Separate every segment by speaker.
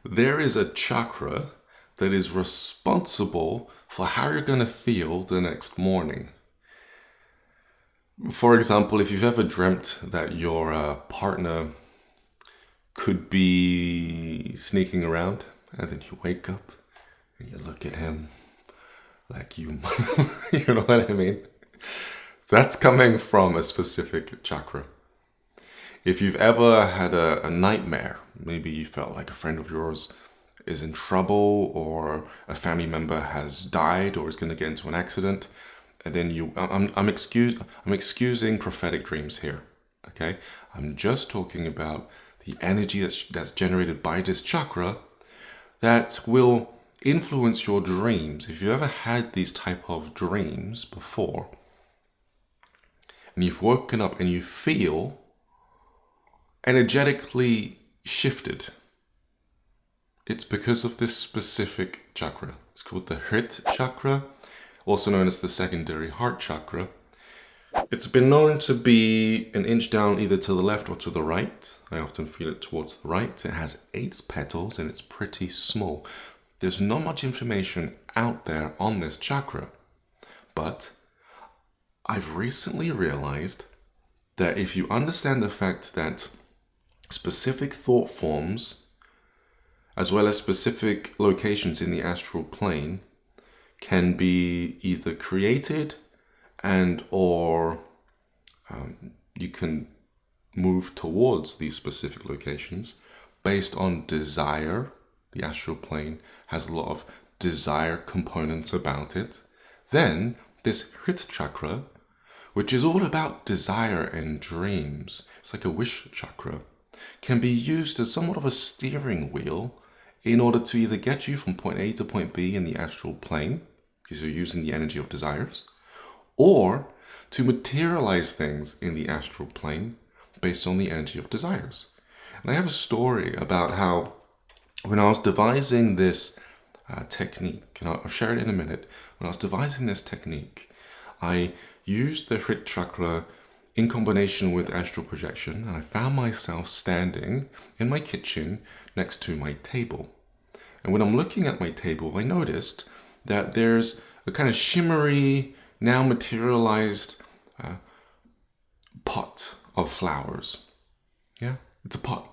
Speaker 1: There is a chakra that is responsible for how you're going to feel the next morning. For example, if you've ever dreamt that your partner could be sneaking around, and then you wake up and you look at him like you, you know what I mean? That's coming from a specific chakra. If you've ever had a nightmare, maybe you felt like a friend of yours is in trouble or a family member has died or is going to get into an accident, and then I'm excusing prophetic dreams here. Okay, I'm just talking about the energy that's generated by this chakra that will influence your dreams. If you ever had these type of dreams before, and you've woken up and you feel energetically shifted, it's because of this specific chakra. It's called the Hrit chakra, also known as the secondary heart chakra. It's been known to be an inch down either to the left or to the right. I often feel it towards the right. It has 8 petals and it's pretty small. There's not much information out there on this chakra, but I've recently realized that if you understand the fact that specific thought forms, as well as specific locations in the astral plane, can be either created and or you can move towards these specific locations based on desire. The astral plane has a lot of desire components about it. Then this Hrit chakra, which is all about desire and dreams, it's like a wish chakra, can be used as somewhat of a steering wheel in order to either get you from point A to point B in the astral plane, because you're using the energy of desires, or to materialize things in the astral plane based on the energy of desires. And I have a story about how when I was devising this technique, and I'll share it in a minute, when I was devising this technique, I used the Hrit chakra in combination with astral projection, and I found myself standing in my kitchen next to my table. And when I'm looking at my table, I noticed that there's a kind of shimmery, now materialized pot of flowers. Yeah, it's a pot.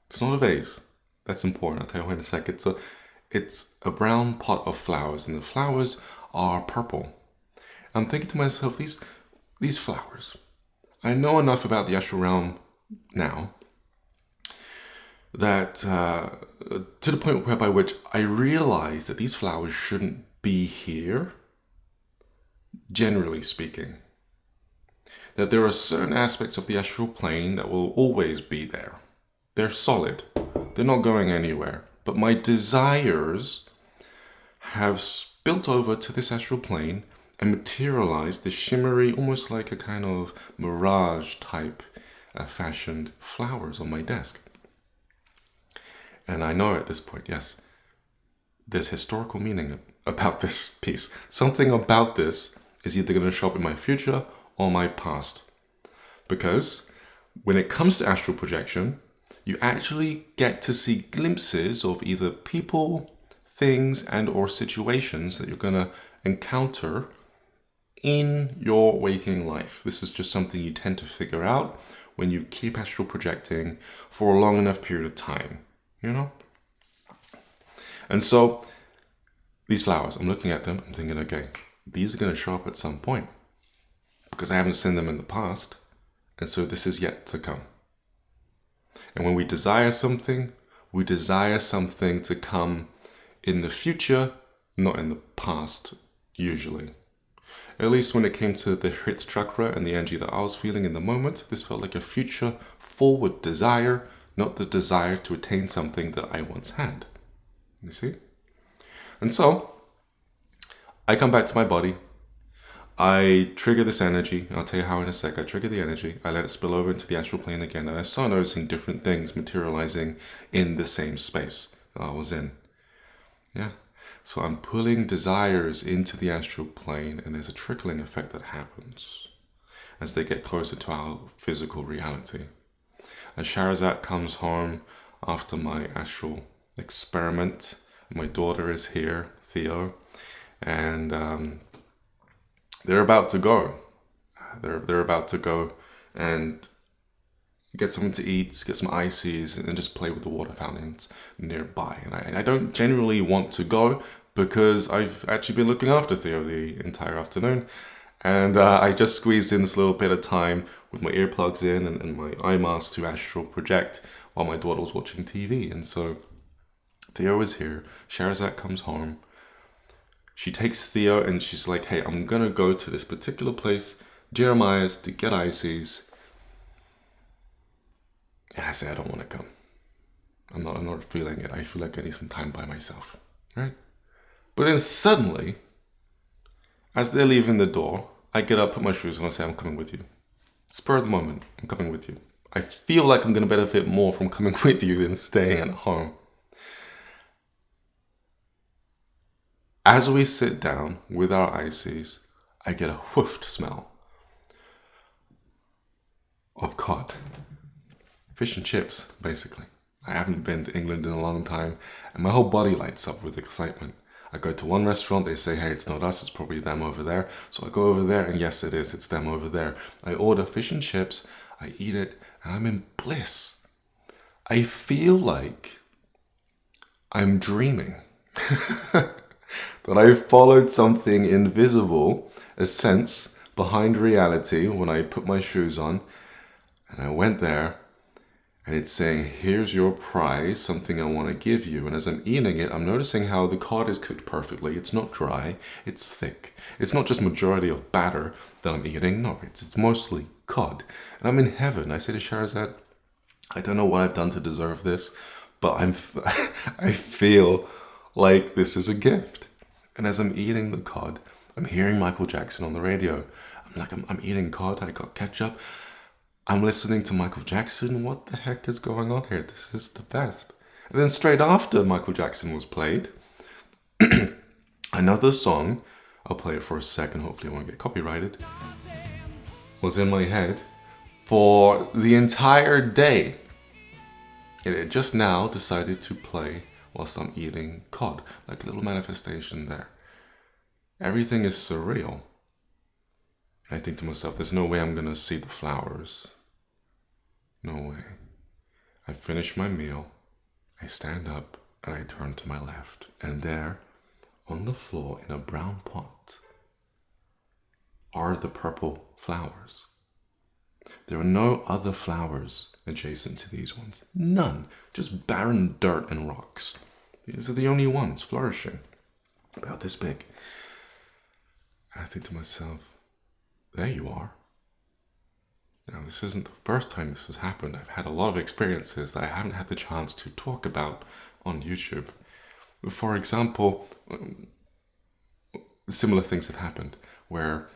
Speaker 1: It's not a vase. That's important. I'll tell you why in a sec. It's a brown pot of flowers, and the flowers are purple. I'm thinking to myself, these flowers. I know enough about the astral realm now that to the point whereby which I realize that these flowers shouldn't be here, generally speaking. That there are certain aspects of the astral plane that will always be there. They're solid. They're not going anywhere. But my desires have spilt over to this astral plane and materialized the shimmery, almost like a kind of mirage type fashioned flowers on my desk. And I know at this point, yes, there's historical meaning about this piece. Something about this is either going to show up in my future or my past. Because when it comes to astral projection, you actually get to see glimpses of either people, things, and or situations that you're going to encounter in your waking life. This is just something you tend to figure out when you keep astral projecting for a long enough period of time, you know? And so these flowers, I'm looking at them, I'm thinking, okay, these are going to show up at some point because I haven't seen them in the past. And so this is yet to come. And when we desire something to come in the future, not in the past, usually. At least when it came to the Hrit chakra and the energy that I was feeling in the moment, this felt like a future forward desire, not the desire to attain something that I once had. You see? And so, I come back to my body, I trigger this energy, and I'll tell you how in a sec. I trigger the energy, I let it spill over into the astral plane again, and I start noticing different things materializing in the same space that I was in. Yeah. So I'm pulling desires into the astral plane, and there's a trickling effect that happens as they get closer to our physical reality. As Shahrazad comes home after my astral experiment. My daughter is here, Theo, and they're about to go. They're about to go and get something to eat, get some ices, and just play with the water fountains nearby. And I don't generally want to go because I've actually been looking after Theo the entire afternoon. And I just squeezed in this little bit of time with my earplugs in and my eye mask to astral project while my daughter was watching TV. And so Theo is here. Sherazade comes home. She takes Theo and she's like, hey, I'm going to go to this particular place, Jeremiah's, to get ices. And I say, I don't want to come. I'm not feeling it. I feel like I need some time by myself, right? But then suddenly, as they're leaving the door, I get up, put my shoes on, and say, I'm coming with you. Spur of the moment, I'm coming with you. I feel like I'm going to benefit more from coming with you than staying at home. As we sit down with our ices, I get a whoofed smell of cod. Fish and chips, basically. I haven't been to England in a long time, and my whole body lights up with excitement. I go to one restaurant, they say, hey, it's not us, it's probably them over there. So I go over there, and yes, it is, it's them over there. I order fish and chips, I eat it, and I'm in bliss. I feel like I'm dreaming. That I followed something invisible, a sense behind reality when I put my shoes on, and I went there. And it's saying, here's your prize, something I want to give you. And as I'm eating it, I'm noticing how the cod is cooked perfectly. It's not dry, it's thick. It's not just majority of batter that I'm eating. No, it's mostly cod. And I'm in heaven. I say to Sherazade, I don't know what I've done to deserve this, but I feel like this is a gift. And as I'm eating the cod, I'm hearing Michael Jackson on the radio. I'm eating cod, I got ketchup. I'm listening to Michael Jackson. What the heck is going on here? This is the best. And then straight after Michael Jackson was played, another song, I'll play it for a second, hopefully I won't get copyrighted, was in my head for the entire day. It just now decided to play whilst I'm eating cod, like a little manifestation there. Everything is surreal. I think to myself, there's no way I'm going to see the flowers. No way. I finish my meal, I stand up, and I turn to my left. And there, on the floor in a brown pot, are the purple flowers. There are no other flowers adjacent to these ones. None. Just barren dirt and rocks. These are the only ones flourishing. About this big. And I think to myself, there you are. Now, this isn't the first time this has happened. I've had a lot of experiences that I haven't had the chance to talk about on YouTube. For example, similar things have happened where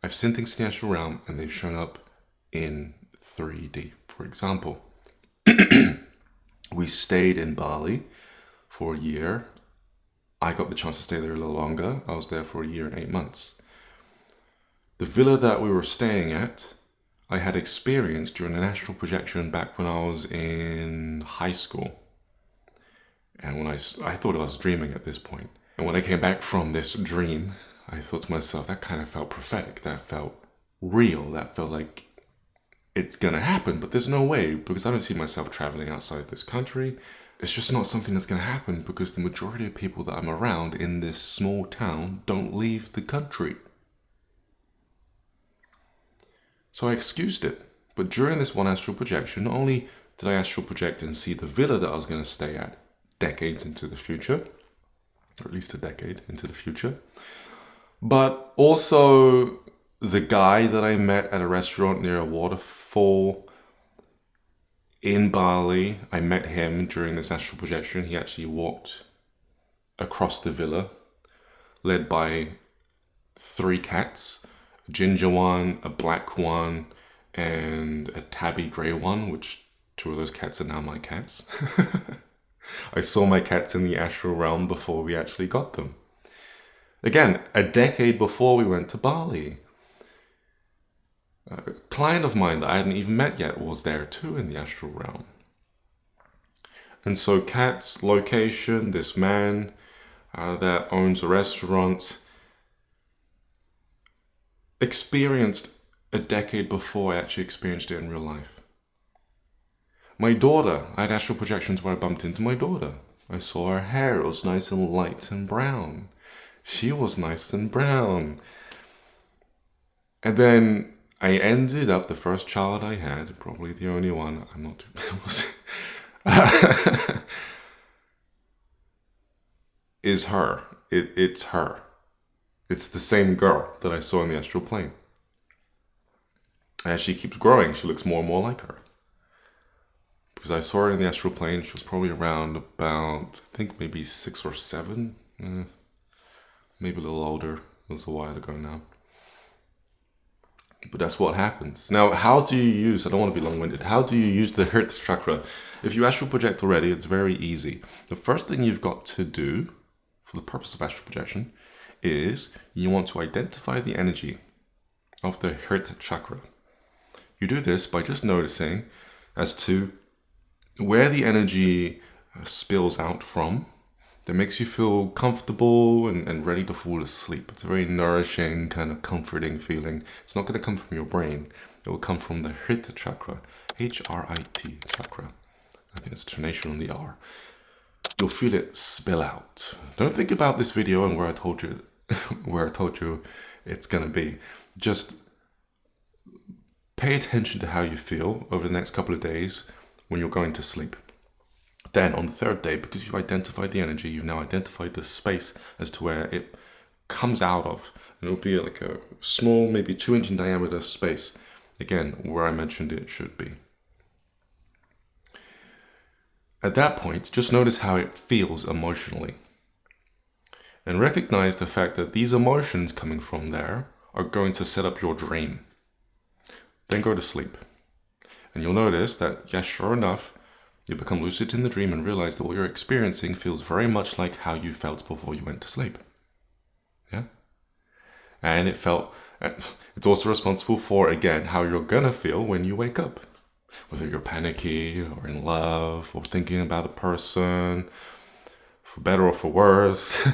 Speaker 1: I've seen things in the astral realm and they've shown up in 3D. For example, we stayed in Bali for a year. I got the chance to stay there a little longer. I was there for a year and 8 months. The villa that we were staying at, I had experienced during an astral projection back when I was in high school. And when I thought I was dreaming at this point. And when I came back from this dream, I thought to myself, that kind of felt prophetic. That felt real. That felt like it's going to happen, but there's no way because I don't see myself traveling outside this country. It's just not something that's going to happen because the majority of people that I'm around in this small town don't leave the country. So I excused it. But during this one astral projection, not only did I astral project and see the villa that I was going to stay at decades into the future, or at least a decade into the future, but also the guy that I met at a restaurant near a waterfall in Bali, I met him during this astral projection. He actually walked across the villa, led by 3 cats. A ginger one, a black one, and a tabby grey one, which 2 of those cats are now my cats. I saw my cats in the astral realm before we actually got them. Again, a decade before we went to Bali. A client of mine that I hadn't even met yet was there too in the astral realm. And so Kat's location, this man that owns a restaurant, experienced a decade before I actually experienced it in real life. My daughter, I had astral projections where I bumped into my daughter. I saw her hair, it was nice and light and brown. She was nice and brown. And then I ended up, the first child I had, probably the only one, I'm not too... is her. It's her. It's the same girl that I saw in the astral plane. As she keeps growing, she looks more and more like her. Because I saw her in the astral plane, she was probably around about, I think maybe 6 or 7. Maybe a little older. It was a while ago now. But that's what happens. Now, how do you use, I don't want to be long-winded, how do you use the Heart Chakra? If you astral project already, it's very easy. The first thing you've got to do, for the purpose of astral projection, is you want to identify the energy of the Heart Chakra. You do this by just noticing as to where the energy spills out from that makes you feel comfortable and ready to fall asleep. It's a very nourishing, kind of comforting feeling. It's not going to come from your brain. It will come from the Hrit Chakra, H-R-I-T chakra. I think it's a tonation on the R. You'll feel it spill out. Don't think about this video and where I told you it's going to be. Just pay attention to how you feel over the next couple of days when you're going to sleep. Then on the third day, because you've identified the energy, you've now identified the space as to where it comes out of. And it'll be like a small, maybe 2-inch in diameter space. Again, where I mentioned it should be. At that point, just notice how it feels emotionally. And recognize the fact that these emotions coming from there are going to set up your dream. Then go to sleep. And you'll notice that, yes, sure enough, you become lucid in the dream and realize that what you're experiencing feels very much like how you felt before you went to sleep. Yeah? And it's also responsible for, again, how you're gonna feel when you wake up. Whether you're panicky or in love or thinking about a person, for better or for worse.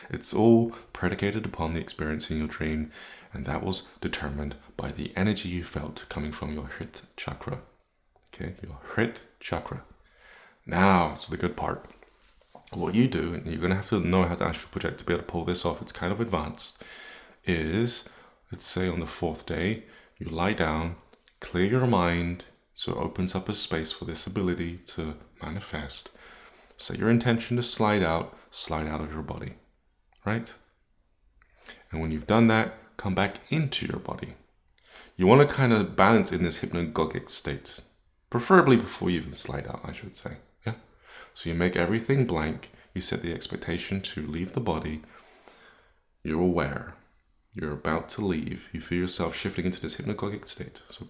Speaker 1: It's all predicated upon the experience in your dream, and that was determined by the energy you felt coming from your Hrit Chakra. Okay, your Hrit Chakra. Now, to the good part. What you do, and you're going to have to know how to astral project to be able to pull this off, it's kind of advanced, is, let's say on the 4th day, you lie down, clear your mind, so it opens up a space for this ability to manifest. Set your intention to slide out of your body, right? And when you've done that, come back into your body. You want to kind of balance in this hypnagogic state. Preferably before you even slide out, I should say. Yeah. So you make everything blank. You set the expectation to leave the body. You're aware. You're about to leave. You feel yourself shifting into this hypnagogic state. So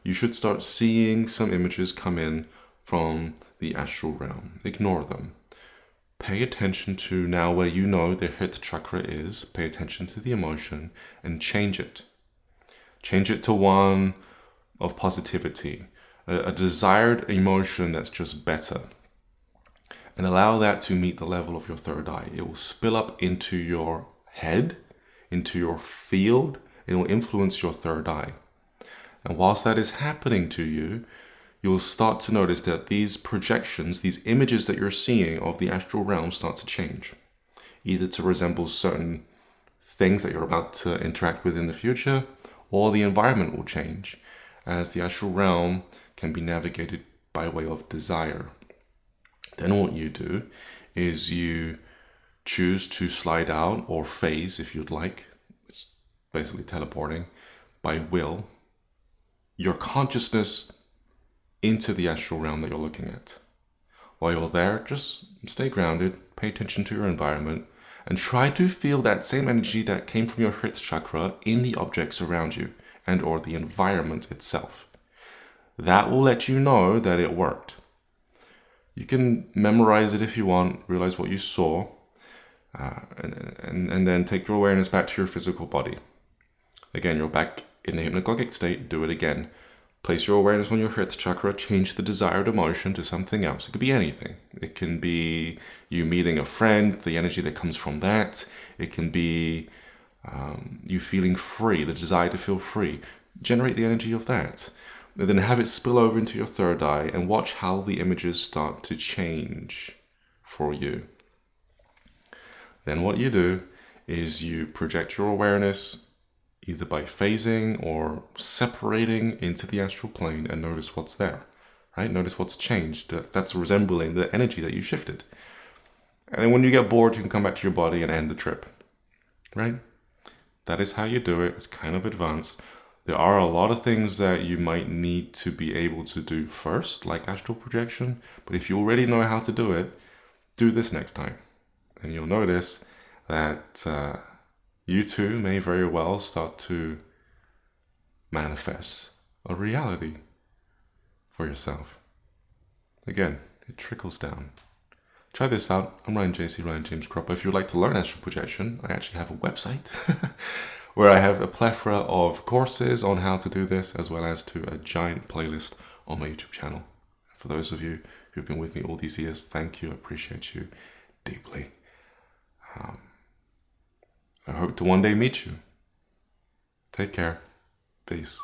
Speaker 1: you should start seeing some images come in from the astral realm. Ignore them. Pay attention to now where you know the Hrit Chakra is. Pay attention to the emotion and change it. Change it to one of positivity. A desired emotion that's just better. And allow that to meet the level of your third eye. It will spill up into your head, into your field. It will influence your third eye. And whilst that is happening to you, you'll start to notice that these projections, these images that you're seeing of the astral realm start to change. Either to resemble certain things that you're about to interact with in the future, or the environment will change, as the astral realm can be navigated by way of desire. Then what you do is you choose to slide out or phase, if you'd like, it's basically teleporting, by will, your consciousness into the astral realm that you're looking at. While you're there, just stay grounded, pay attention to your environment, and try to feel that same energy that came from your Hrit Chakra in the objects around you and or the environment itself. That will let you know that it worked. You can memorize it if you want, realize what you saw, and then take your awareness back to your physical body. Again, you're back in the hypnagogic state, do it again. Place your awareness on your Hrit Chakra, change the desired emotion to something else. It could be anything. It can be you meeting a friend, the energy that comes from that. It can be you feeling free, the desire to feel free. Generate the energy of that. And then have it spill over into your third eye and watch how the images start to change for you. Then what you do is you project your awareness either by phasing or separating into the astral plane and notice what's there, right? Notice what's changed. That's resembling the energy that you shifted. And then when you get bored, you can come back to your body and end the trip, right? That is how you do it. It's kind of advanced. There are a lot of things that you might need to be able to do first, like astral projection. But if you already know how to do it, do this next time. And you'll notice that you too may very well start to manifest a reality for yourself. Again, it trickles down. Try this out. I'm Ryan JC, Ryan James Cropper. If you'd like to learn astral projection, I actually have a website where I have a plethora of courses on how to do this, as well as to a giant playlist on my YouTube channel. For those of you who've been with me all these years, thank you. I appreciate you deeply. I hope to one day meet you. Take care. Peace.